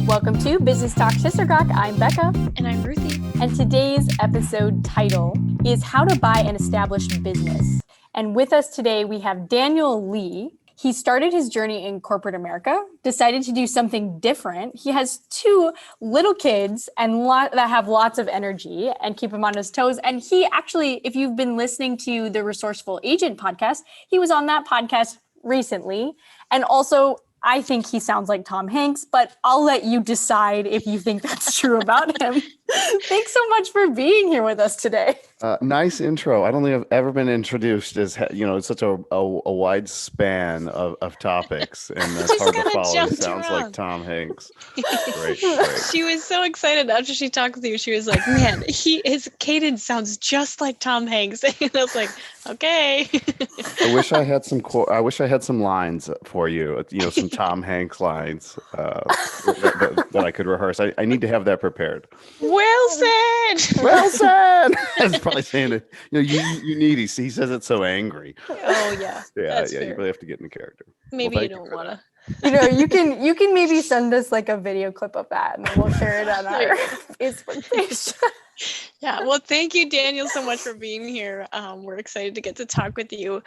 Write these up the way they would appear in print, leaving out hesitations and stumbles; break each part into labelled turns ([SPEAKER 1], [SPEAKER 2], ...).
[SPEAKER 1] Welcome to Business Talk Sistercock. I'm Becca.
[SPEAKER 2] And I'm Ruthie.
[SPEAKER 1] And today's episode title is How to Buy an Established Business. And with us today, we have Daniel Lee. He started his journey in corporate America, decided to do something different. He has two little kids and that have lots of energy and keep him on his toes. And he actually, if you've been listening to the Resourceful Agent podcast, he was on that podcast recently. And also, I think he sounds like Tom Hanks, but I'll let you decide if you think that's true about him. Thanks so much for being here with us today.
[SPEAKER 3] Nice intro. I don't think I've ever been introduced as, it's such a wide span of topics, and that's hard to follow. It sounds like Tom Hanks. Great.
[SPEAKER 2] She was so excited after she talked with you. She was like, man, his cadence sounds just like Tom Hanks. And I was like, okay.
[SPEAKER 3] I wish I had some lines for you, some Tom Hanks lines that I could rehearse. I need to have that prepared.
[SPEAKER 2] Well said.
[SPEAKER 3] Well said. That's probably saying it. You need. He says it so angry.
[SPEAKER 2] Oh yeah.
[SPEAKER 3] Yeah. You really have to get in the character.
[SPEAKER 2] Maybe you don't want to.
[SPEAKER 1] You can maybe send us like a video clip of that, and then we'll share it on our Facebook page.
[SPEAKER 2] Yeah, well, thank you, Daniel, so much for being here. We're excited to get to talk with you.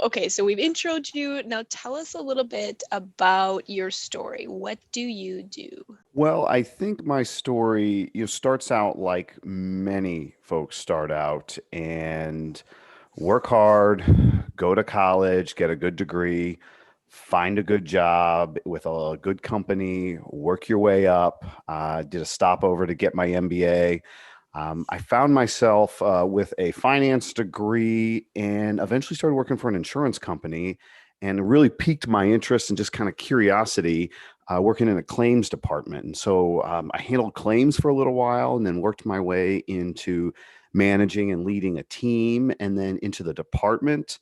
[SPEAKER 2] Okay, so we've introed you. Now tell us a little bit about your story. What do you do?
[SPEAKER 3] Well, I think my story starts out like many folks start out, and work hard, go to college, get a good degree, find a good job with a good company, work your way up. Did a stopover to get my MBA. I found myself with a finance degree and eventually started working for an insurance company, and it really piqued my interest and just kind of curiosity working in a claims department. And so I handled claims for a little while and then worked my way into managing and leading a team and then into the department.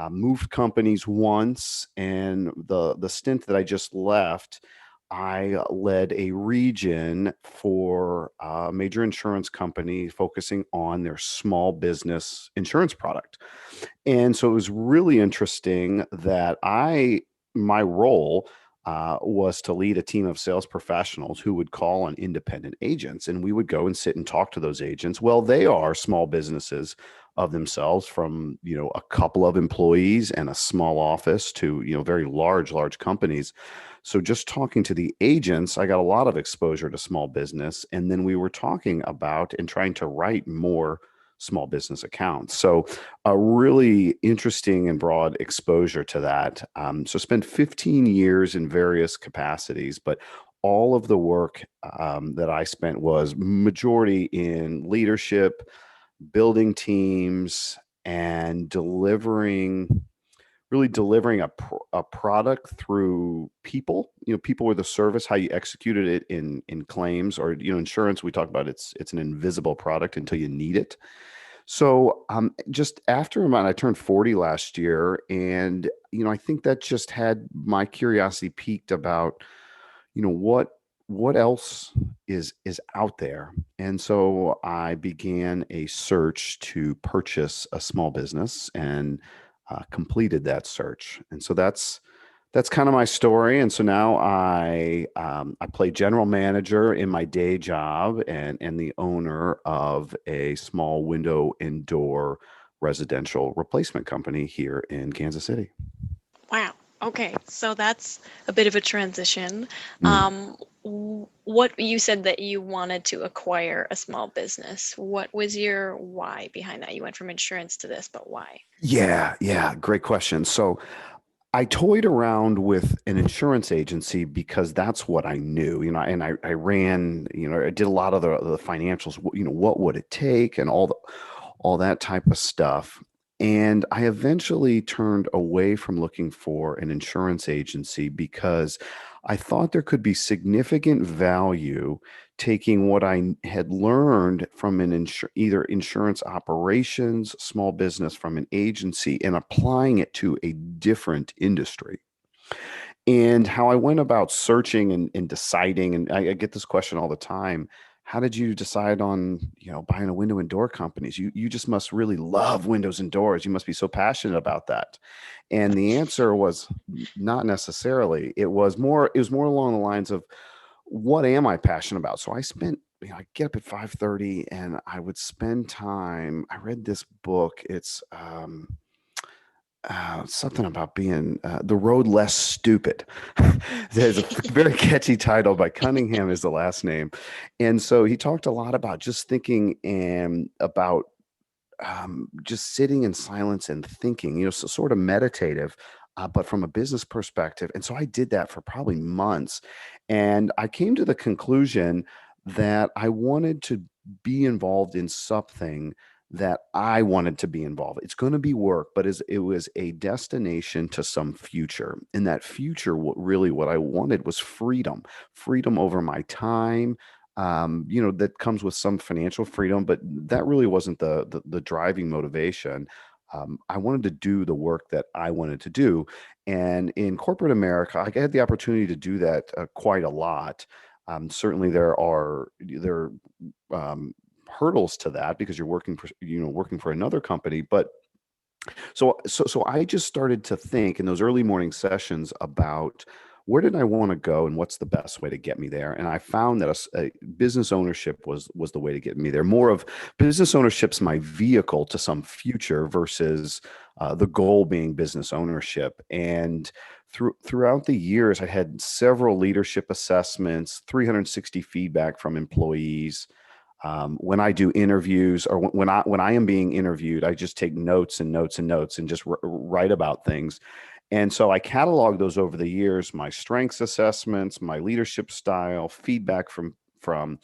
[SPEAKER 3] Moved companies once, and the stint that I just left, I led a region for a major insurance company focusing on their small business insurance product. And so it was really interesting that my role was to lead a team of sales professionals who would call on independent agents, and we would go and sit and talk to those agents. Well, they are small businesses of themselves, from a couple of employees and a small office to very large companies. So just talking to the agents, I got a lot of exposure to small business, and then we were talking about and trying to write more small business accounts. So a really interesting and broad exposure to that. So spent 15 years in various capacities, but all of the work that I spent was majority in leadership, building teams, and delivering a product through people. People were the service. How you executed it in claims or insurance, we talk about it's an invisible product until you need it. So just after I turned 40 last year, and I think that just had my curiosity piqued about what else is out there. And so I began a search to purchase a small business and completed that search. And so that's kind of my story. And so now I play general manager in my day job and the owner of a small window and door residential replacement company here in Kansas City.
[SPEAKER 2] Wow. Okay. So that's a bit of a transition. What you said that you wanted to acquire a small business. What was your why behind that? You went from insurance to this, but why?
[SPEAKER 3] Yeah. Great question. So I toyed around with an insurance agency because that's what I knew, and I ran, I did a lot of the financials, what would it take and all that type of stuff. And I eventually turned away from looking for an insurance agency because I thought there could be significant value taking what I had learned from either insurance operations, small business from an agency, and applying it to a different industry. And how I went about searching and deciding, and I get this question all the time: how did you decide on, buying a window and door companies? You just must really love windows and doors. You must be so passionate about that. And the answer was not necessarily. It was more along the lines of, what am I passionate about? So I spent, I get up at 5:30 and I would spend time. I read this book. It's something about being the road less stupid. There's a very catchy title by Cunningham is the last name, and so he talked a lot about just thinking and about just sitting in silence and thinking, so sort of meditative, but from a business perspective. And so I did that for probably months. And I came to the conclusion that I wanted to be involved in something that I wanted to be involved. It's going to be work, but it was a destination to some future. And that future, what I wanted was freedom, freedom over my time, that comes with some financial freedom, but that really wasn't the driving motivation. I wanted to do the work that I wanted to do, and in corporate America, I had the opportunity to do that quite a lot. Certainly, there are hurdles to that because you're working for another company, but so I just started to think in those early morning sessions about where did I want to go and what's the best way to get me there. And I found that a business ownership was the way to get me there. More of business ownership's my vehicle to some future versus the goal being business ownership. And throughout the years, I had several leadership assessments, 360 feedback from employees. When I do interviews or when I am being interviewed, I just take notes and notes and notes and just write about things. And so I cataloged those over the years, my strengths assessments, my leadership style, feedback from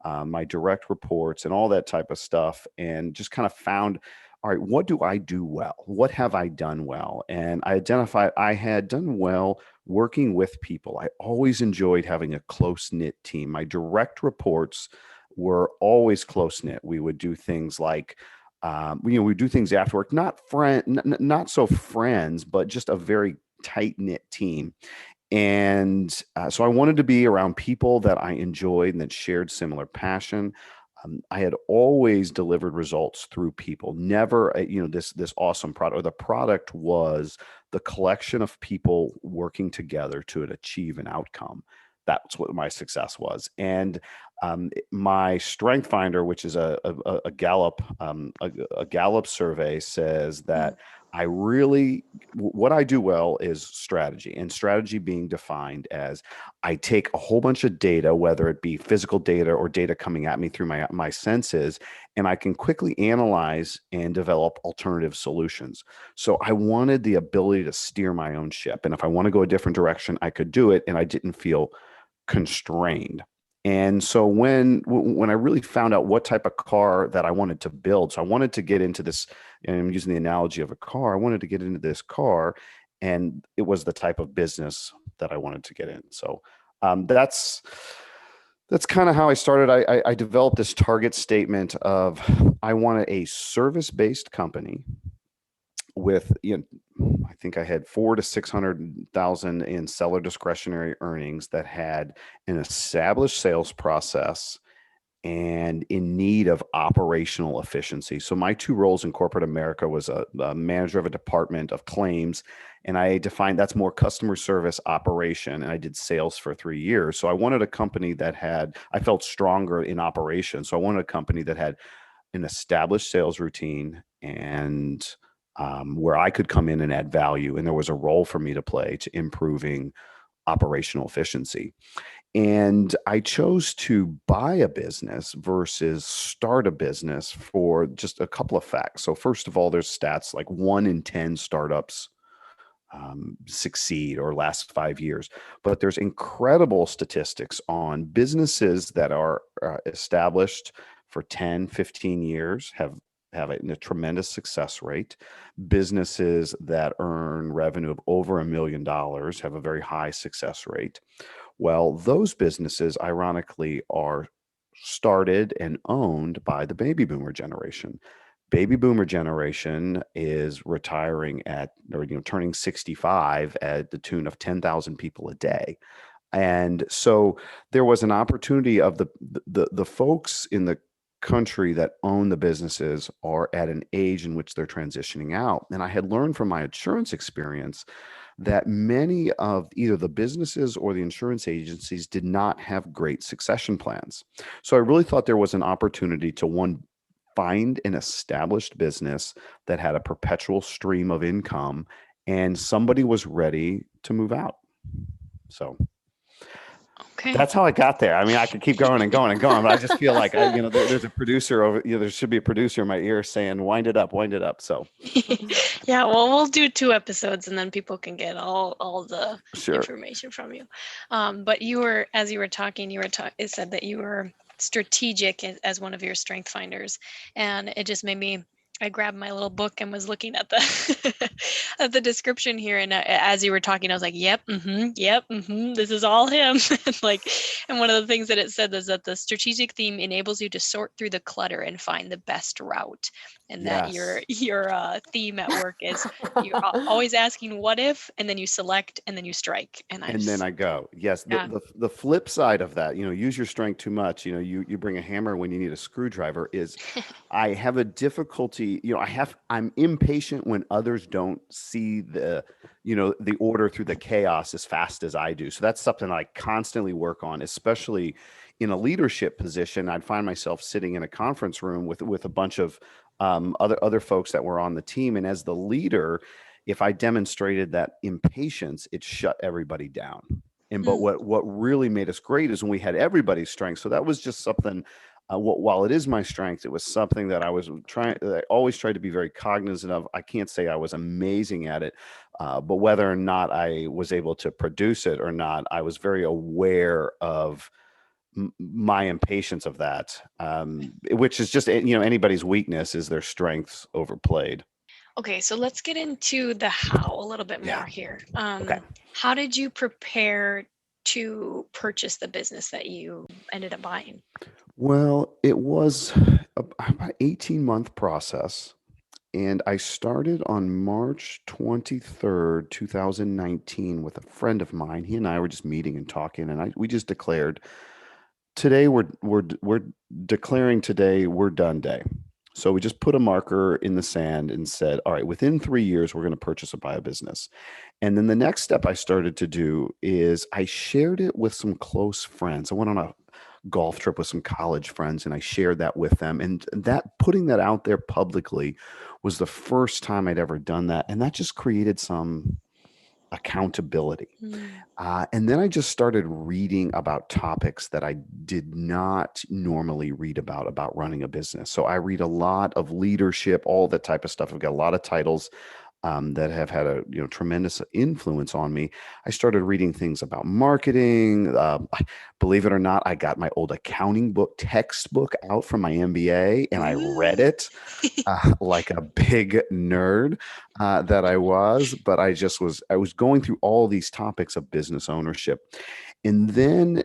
[SPEAKER 3] my direct reports and all that type of stuff, and just kind of found, all right, what do I do well? What have I done well? And I identified I had done well working with people. I always enjoyed having a close knit team. My direct reports were always close knit. We would do things like, we do things after work, not so friends, but just a very tight knit team. And so I wanted to be around people that I enjoyed and that shared similar passion. I had always delivered results through people, never, this awesome product, or the product was the collection of people working together to achieve an outcome. That's what my success was. And my Strength Finder, which is a Gallup a Gallup survey, says that what I do well is strategy, and strategy being defined as I take a whole bunch of data, whether it be physical data or data coming at me through my senses, and I can quickly analyze and develop alternative solutions. So I wanted the ability to steer my own ship, and if I want to go a different direction, I could do it, and I didn't feel constrained. And so when I really found out what type of car that I wanted to build, so I wanted to get into this, and I'm using the analogy of a car, I wanted to get into this car, and it was the type of business that I wanted to get in. So that's kind of how I started. I developed this target statement of I wanted a service-based company with, I think I had 400 to 600,000 in seller discretionary earnings that had an established sales process and in need of operational efficiency. So my two roles in corporate America was a manager of a department of claims, and I defined that's more customer service operation, and I did sales for 3 years. So I wanted a company I felt stronger in operations. So I wanted a company that had an established sales routine and where I could come in and add value, and there was a role for me to play to improving operational efficiency. And I chose to buy a business versus start a business for just a couple of facts. So first of all, there's stats like 1 in 10 startups succeed or last 5 years. But there's incredible statistics on businesses that are established for 10, 15 years, have a tremendous success rate. Businesses that earn revenue of over $1 million have a very high success rate. Well, those businesses, ironically, are started and owned by the baby boomer generation. Baby boomer generation is retiring turning 65 at the tune of 10,000 people a day. And so there was an opportunity of the folks in the country that own the businesses are at an age in which they're transitioning out. And I had learned from my insurance experience that many of either the businesses or the insurance agencies did not have great succession plans. So I really thought there was an opportunity to one, find an established business that had a perpetual stream of income and somebody was ready to move out. So
[SPEAKER 2] Okay.
[SPEAKER 3] that's how I got there. I mean, I could keep going and going and going, but I just feel like there's a producer over. There should be a producer in my ear saying, "Wind it up, wind it up." So,
[SPEAKER 2] Yeah, well, we'll do 2 episodes and then people can get all the
[SPEAKER 3] sure.
[SPEAKER 2] information from you. But as you were talking, it said that you were strategic as one of your strength finders, and it just made me. I grabbed my little book and was looking at the at the description here, and as you were talking, I was like, "Yep, this is all him." And one of the things that it said is that the strategic theme enables you to sort through the clutter and find the best route, and that your theme at work is you're always asking what if, and then you select, and then you strike, and
[SPEAKER 3] then I go. Yes,
[SPEAKER 2] Yeah.
[SPEAKER 3] the flip side of that, use your strength too much. You bring a hammer when you need a screwdriver. Is I have a difficulty. I'm impatient when others don't see the order through the chaos as fast as I do. So that's something I constantly work on, especially in a leadership position. I'd find myself sitting in a conference room with a bunch of other folks that were on the team, and as the leader, if I demonstrated that impatience, it shut everybody down. But what really made us great is when we had everybody's strength. So that was just something. While it is my strength, it was something that I always tried to be very cognizant of. I can't say I was amazing at it, but whether or not I was able to produce it or not, I was very aware of my impatience of that, which is just, anybody's weakness is their strengths overplayed.
[SPEAKER 2] Okay, so let's get into the how a little bit more here.
[SPEAKER 3] Okay.
[SPEAKER 2] How did you prepare to purchase the business that you ended up buying?
[SPEAKER 3] Well, it was about 18-month process. And I started on March 23rd, 2019 with a friend of mine. He and I were just meeting and talking, and we just declared today we're declaring today we're done day. So we just put a marker in the sand and said, all right, within 3 years, we're going to purchase or buy a business. And then the next step I started to do is I shared it with some close friends. I went on a golf trip with some college friends and I shared that with them. And that putting that out there publicly was the first time I'd ever done that. And that just created some accountability. And then I just started reading about topics that I did not normally read about running a business. So I read a lot of leadership, all that type of stuff. I've got a lot of titles that have had a tremendous influence on me. I started reading things about marketing. Believe it or not, I got my old accounting textbook out from my MBA, and I read it like a big nerd that I was. But I was going through all these topics of business ownership, and then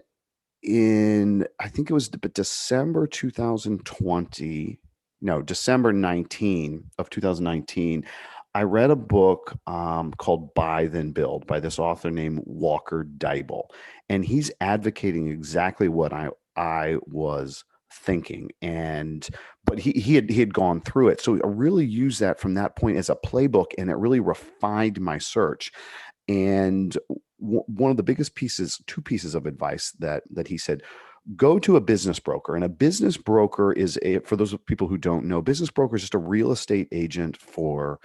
[SPEAKER 3] I think it was December 2020. No, December 19 of 2019. I read a book called Buy Then Build by this author named Walker Deibel, and he's advocating exactly what I was thinking. But he had gone through it, so I really used that from that point as a playbook, and it really refined my search. And one of the biggest two pieces of advice that he said. Go to a business broker. And a business broker for those people who don't know, business broker is just a real estate agent for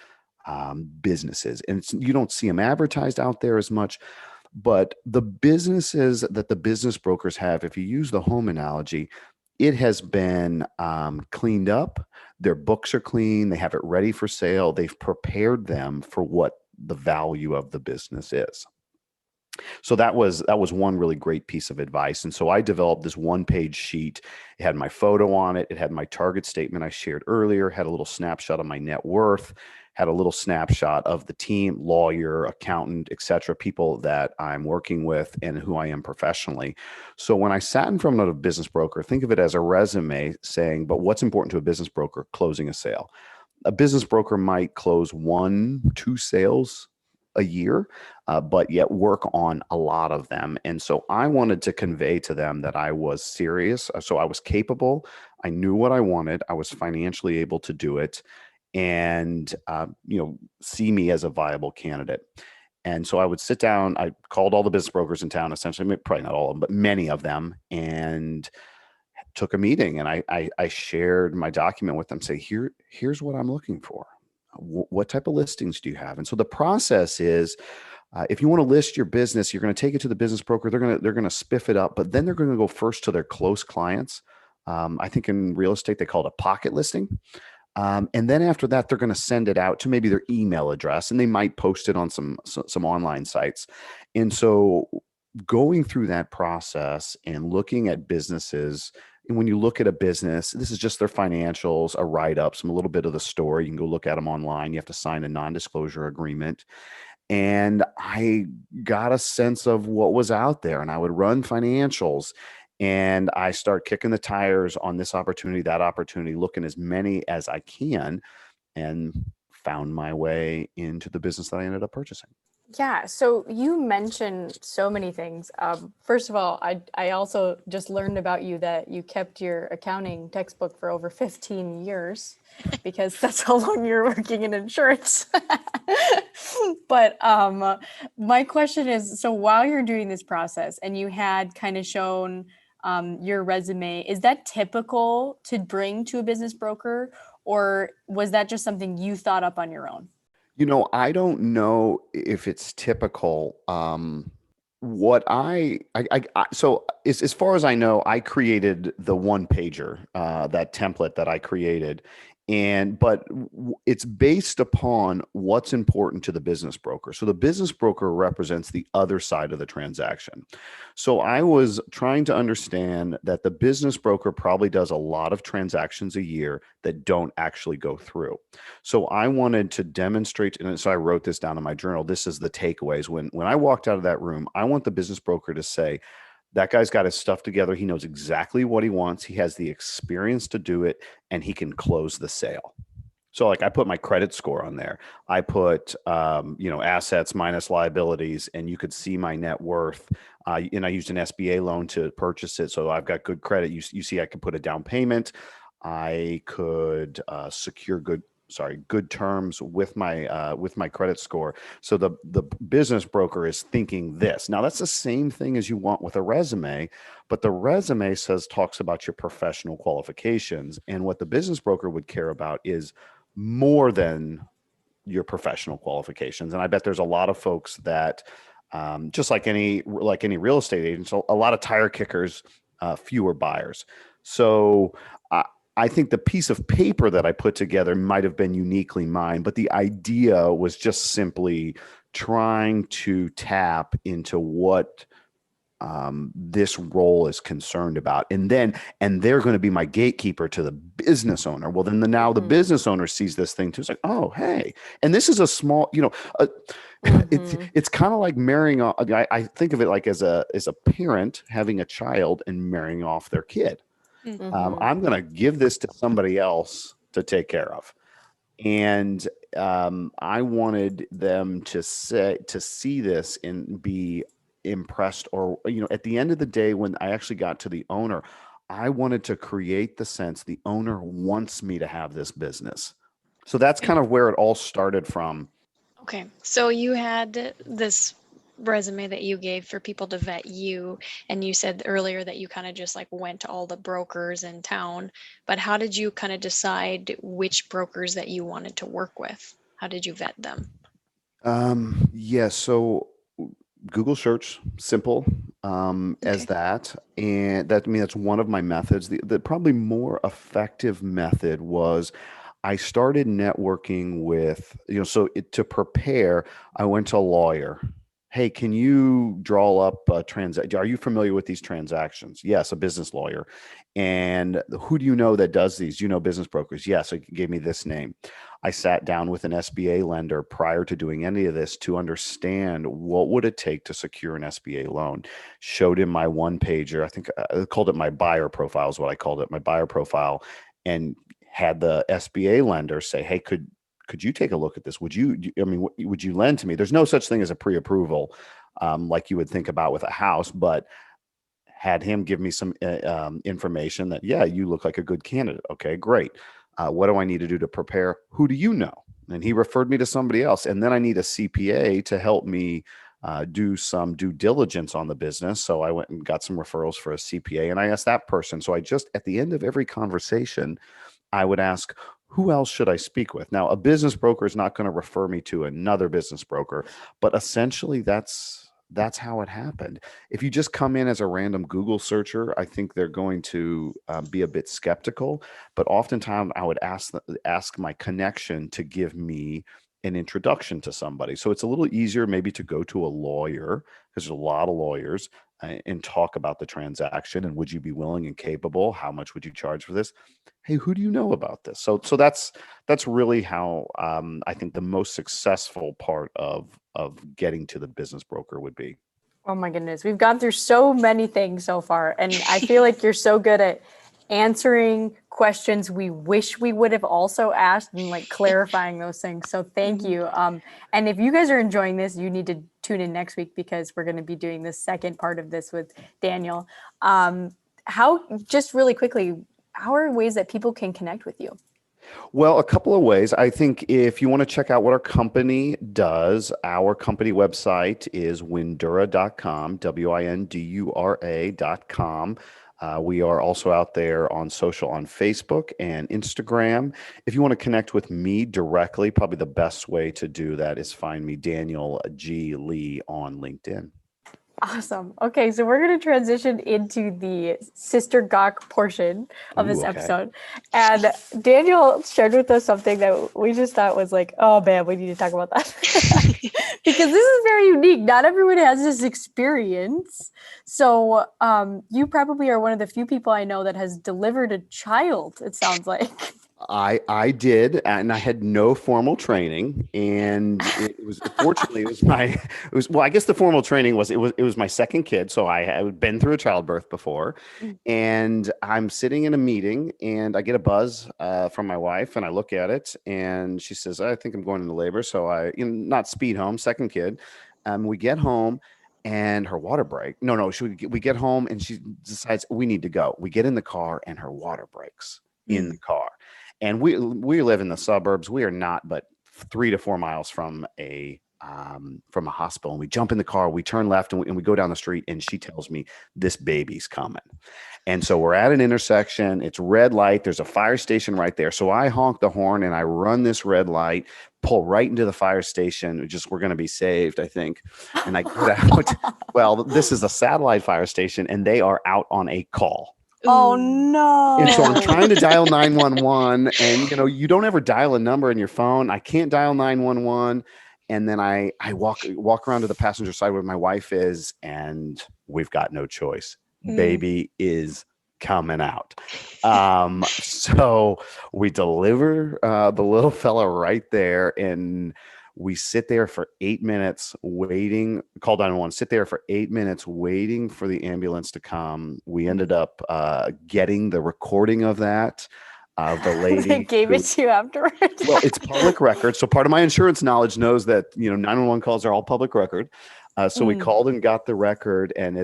[SPEAKER 3] businesses. And you don't see them advertised out there as much, but the businesses that the business brokers have, if you use the home analogy, it has been cleaned up. Their books are clean. They have it ready for sale. They've prepared them for what the value of the business is. So that was one really great piece of advice. And so I developed this 1-page sheet. It had my photo on it. It had my target statement I shared earlier, had a little snapshot of my net worth, had a little snapshot of the team, lawyer, accountant, et cetera, people that I'm working with and who I am professionally. So when I sat in front of a business broker, think of it as a resume saying, but what's important to a business broker? Closing a sale. A business broker might close 1-2 sales a year, but yet work on a lot of them. And so I wanted to convey to them that I was serious. So I was capable. I knew what I wanted. I was financially able to do it, and see me as a viable candidate. And so I would sit down. I called all the business brokers in town, essentially, probably not all of them, but many of them, and took a meeting. And I shared my document with them. Say, here's what I'm looking for. What type of listings do you have? And so the process is, if you want to list your business, you're going to take it to the business broker. They're going to spiff it up, but then they're going to go first to their close clients. I think in real estate they call it a pocket listing. And then after that, they're going to send it out to maybe their email address, and they might post it on some online sites. And so going through that process and looking at businesses, and when you look at a business, this is just their financials, a write-up, a little bit of the story. You can go look at them online. You have to sign a non-disclosure agreement. And I got a sense of what was out there, and I would run financials, and I start kicking the tires on this opportunity, that opportunity, looking as many as I can, and found my way into the business that I ended up purchasing.
[SPEAKER 1] Yeah. So you mentioned so many things. First of all, I also just learned about you that you kept your accounting textbook for over 15 years because that's how long you're working in insurance. But my question is, so while you're doing this process and you had kind of shown your resume, is that typical to bring to a business broker, or was that just something you thought up on your own?
[SPEAKER 3] I don't know if it's typical. What so as far as I know, I created the one pager, that template that I created, but it's based upon what's important to the business broker. So the business broker represents the other side of the transaction. So I was trying to understand that the business broker probably does a lot of transactions a year that don't actually go through. So I wanted to demonstrate, and so I wrote this down in my journal. This is the takeaways. When I walked out of that room, I want the business broker to say, that guy's got his stuff together. He knows exactly what he wants. He has the experience to do it, and he can close the sale. So like I put my credit score on there. I put, assets minus liabilities, and you could see my net worth. And I used an SBA loan to purchase it. So I've got good credit. You see, I could put a down payment. I could secure good terms with my credit score. So the business broker is thinking this. Now that's the same thing as you want with a resume, but the resume talks about your professional qualifications, and what the business broker would care about is more than your professional qualifications. And I bet there's a lot of folks that, just like any real estate agent, so a lot of tire kickers, fewer buyers. So I think the piece of paper that I put together might have been uniquely mine, but the idea was just simply trying to tap into what this role is concerned about. And they're going to be my gatekeeper to the business owner. Well, then now the business owner sees this thing too. It's like, oh, hey, and this is a small, it's kind of like marrying. I think of it like as a parent having a child and marrying off their kid. I'm going to give this to somebody else to take care of. And I wanted them to see this and be impressed, or, at the end of the day, when I actually got to the owner, I wanted to create the sense the owner wants me to have this business. So that's kind of where it all started from.
[SPEAKER 2] Okay. So you had this resume that you gave for people to vet you, and you said earlier that you kind of just like went to all the brokers in town, but how did you kind of decide which brokers that you wanted to work with? How did you vet them?
[SPEAKER 3] So Google search, simple as that. And that's one of my methods. The probably more effective method was I started networking with, to prepare, I went to a lawyer. Hey, can you draw up a transaction? Are you familiar with these transactions? Yes, a business lawyer. And who do you know that does these? Do you know business brokers? Yes, it gave me this name. I sat down with an SBA lender prior to doing any of this to understand what would it take to secure an SBA loan. Showed him my one pager. I think I called it my buyer profile is what I called it, my buyer profile, and had the SBA lender say, hey, could could you take a look at this? Would you, I mean, would you lend to me? There's no such thing as a pre-approval, like you would think about with a house, but had him give me some information that, yeah, you look like a good candidate. Okay, great. What do I need to do to prepare? Who do you know? And he referred me to somebody else. And then I need a CPA to help me do some due diligence on the business. So I went and got some referrals for a CPA, and I asked that person. So I just, at the end of every conversation, I would ask, who else should I speak with? Now, a business broker is not going to refer me to another business broker, but essentially that's how it happened. If you just come in as a random Google searcher, I think they're going to be a bit skeptical. But oftentimes, I would ask my connection to give me an introduction to somebody. So it's a little easier maybe to go to a lawyer, because there's a lot of lawyers, and talk about the transaction. And would you be willing and capable? How much would you charge for this? Hey, who do you know about this? So that's really how I think the most successful part of getting to the business broker would be.
[SPEAKER 1] Oh my goodness. We've gone through so many things so far, and I feel like you're so good at answering questions we wish we would have also asked and like clarifying those things. So thank you. And if you guys are enjoying this, you need to tune in next week, because we're going to be doing the second part of this with Daniel. Just really quickly, how are ways that people can connect with you?
[SPEAKER 3] Well, a couple of ways. I think if you want to check out what our company does, our company website is windura.com, WINDURA.com. We are also out there on social, on Facebook and Instagram. If you want to connect with me directly, probably the best way to do that is find me, Daniel G. Lee, on LinkedIn.
[SPEAKER 1] Awesome. Okay, so we're going to transition into the Sister Gawk portion of this episode. And Daniel shared with us something that we just thought was like, oh man, we need to talk about that. Because this is very unique. Not everyone has this experience. So you probably are one of the few people I know that has delivered a child, it sounds like.
[SPEAKER 3] I did, and I had no formal training, and it was fortunately well, I guess the formal training was it was my second kid, so I had been through a childbirth before, and I'm sitting in a meeting, and I get a buzz from my wife, and I look at it, and she says, I think I'm going into labor, so not speed home, second kid, we get home. And her water break. No, we get home, and she decides we need to go. We get in the car, and her water breaks in the car. And we live in the suburbs. We are not but 3 to 4 miles from a hospital. And we jump in the car, we turn left, and we go down the street. And she tells me this baby's coming. And so we're at an intersection. It's red light. There's a fire station right there. So I honk the horn and I run this red light, pull right into the fire station. We're going to be saved, I think. And I get out. Well, this is a satellite fire station, and they are out on a call.
[SPEAKER 1] Oh no.
[SPEAKER 3] And so I'm trying to dial 911, and you don't ever dial a number in your phone. I can't dial 911. And then I walk around to the passenger side where my wife is, and we've got no choice. Baby is coming out. So we deliver the little fella right there, and we sit there for 8 minutes waiting, call 911, sit there for 8 minutes waiting for the ambulance to come. We ended up getting the recording of that. The lady
[SPEAKER 1] they gave it to you afterwards.
[SPEAKER 3] Well, it's public record. So part of my insurance knowledge knows that, 911 calls are all public record. So we called and got the record, and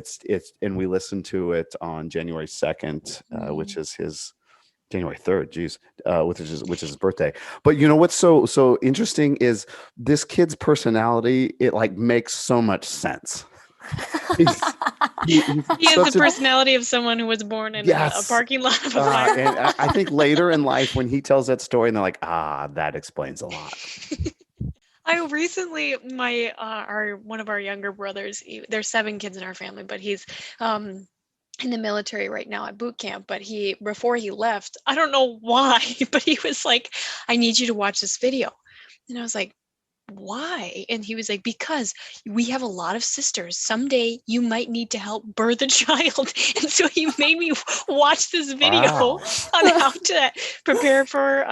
[SPEAKER 3] and we listened to it on January 2nd, which is his January 3rd, which is his birthday. But what's so interesting is this kid's personality. It makes so much sense. He
[SPEAKER 2] has the personality of someone who was born in a parking lot of a fire.
[SPEAKER 3] And I think later in life, when he tells that story, and they're like, that explains a lot.
[SPEAKER 2] I recently, one of our younger brothers, there's 7 kids in our family, but he's in the military right now at boot camp. But before he left, I don't know why, but he was like, I need you to watch this video. And I was like, why? And he was like, because we have a lot of sisters. Someday you might need to help birth a child. And so he made me watch this video
[SPEAKER 3] Wow.
[SPEAKER 2] on how to prepare for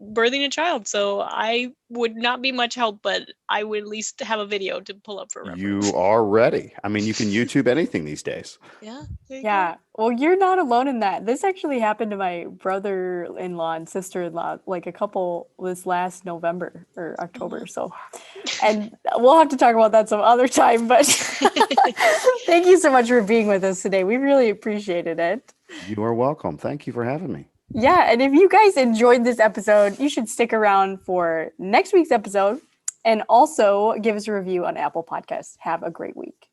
[SPEAKER 2] birthing a child. So I would not be much help, but I would at least have a video to pull up for reference.
[SPEAKER 3] You are ready. I mean, you can YouTube anything these days.
[SPEAKER 2] Yeah. there you
[SPEAKER 1] Yeah. Well, you're not alone in that. This actually happened to my brother-in-law and sister-in-law like this last November or October. So, and we'll have to talk about that some other time, but thank you so much for being with us today. We really appreciated it.
[SPEAKER 3] You are welcome. Thank you for having me.
[SPEAKER 1] Yeah. And if you guys enjoyed this episode, you should stick around for next week's episode and also give us a review on Apple Podcasts. Have a great week.